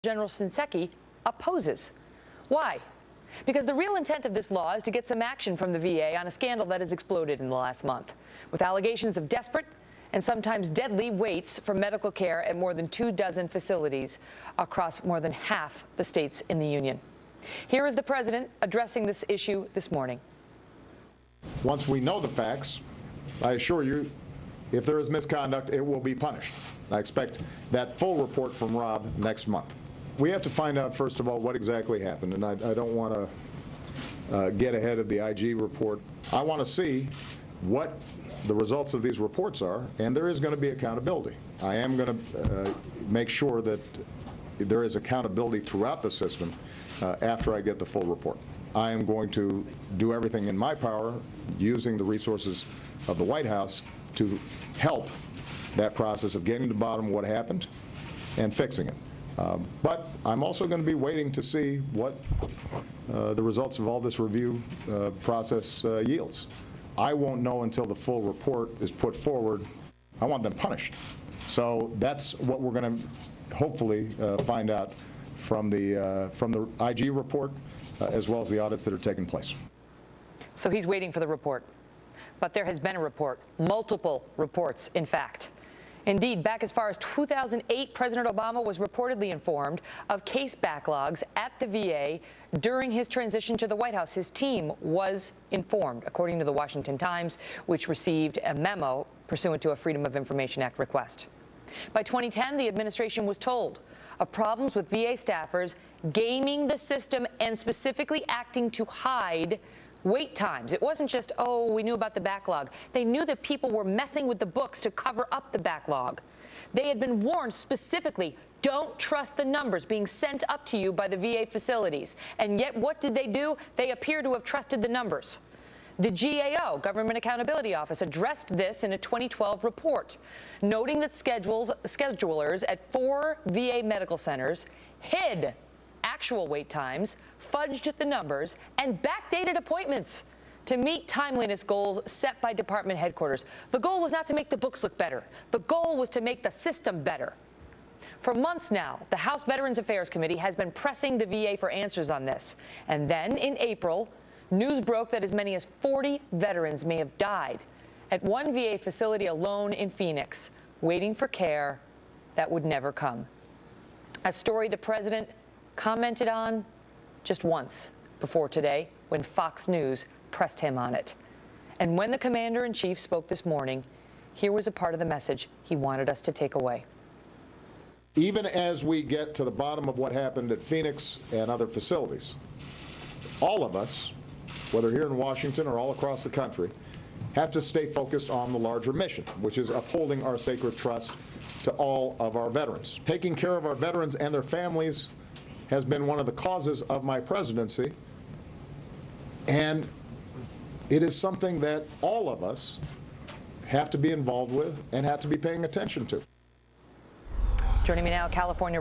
General Shinseki opposes. Why? Because the real intent of this law is to get some action from the VA on a scandal that has exploded in the last month, with allegations of desperate and sometimes deadly waits for medical care at more than 24 facilities across more than half the states in the union. Here is the president addressing this issue this morning. Once we know the facts, I assure you, if there is misconduct, it will be punished. I expect that full report from Rob next month. We have to find out, first of all, what exactly happened, and I don't want to get ahead of the IG report. I want to see what the results of these reports are, and there is going to be accountability. I am going to make sure that there is accountability throughout the system after I get the full report. I am going to do everything in my power, using the resources of the White House, to help that process of getting to the bottom of what happened and fixing it. But I'm also going to be waiting to see what the results of all this review process yields. I won't know until the full report is put forward. I want them punished. So that's what we're going to hopefully find out from the IG report, as well as the audits that are taking place. So he's waiting for the report. But there has been a report, multiple reports, in fact. Indeed, back as far as 2008, President Obama was reportedly informed of case backlogs at the VA during his transition to the White House. His team was informed, according to the Washington Times, which received a memo pursuant to a Freedom of Information Act request. By 2010, the administration was told of problems with VA staffers gaming the system and specifically acting to hide wait times. It wasn't just, oh, we knew about the backlog. They knew that people were messing with the books to cover up the backlog. They had been warned specifically, don't trust the numbers being sent up to you by the VA facilities. And yet, what did they do? They appear to have trusted the numbers. The GAO, Government Accountability Office, addressed this in a 2012 report, noting that schedulers at 4 VA medical centers hid actual wait times, fudged the numbers, and backdated appointments to meet timeliness goals set by department headquarters. The goal was not to make the books look better. The goal was to make the system better. For months now, the House Veterans Affairs Committee has been pressing the VA for answers on this. And then in April, news broke that as many as 40 veterans may have died at one VA facility alone in Phoenix, waiting for care that would never come. A story the president commented on just once before today when Fox News pressed him on it. And when the commander-in-chief spoke this morning, here was a part of the message he wanted us to take away. Even as we get to the bottom of what happened at Phoenix and other facilities, all of us, whether here in Washington or all across the country, have to stay focused on the larger mission, which is upholding our sacred trust to all of our veterans. Taking care of our veterans and their families has been one of the causes of my presidency, and it is something that all of us have to be involved with and have to be paying attention to. Joining me now, California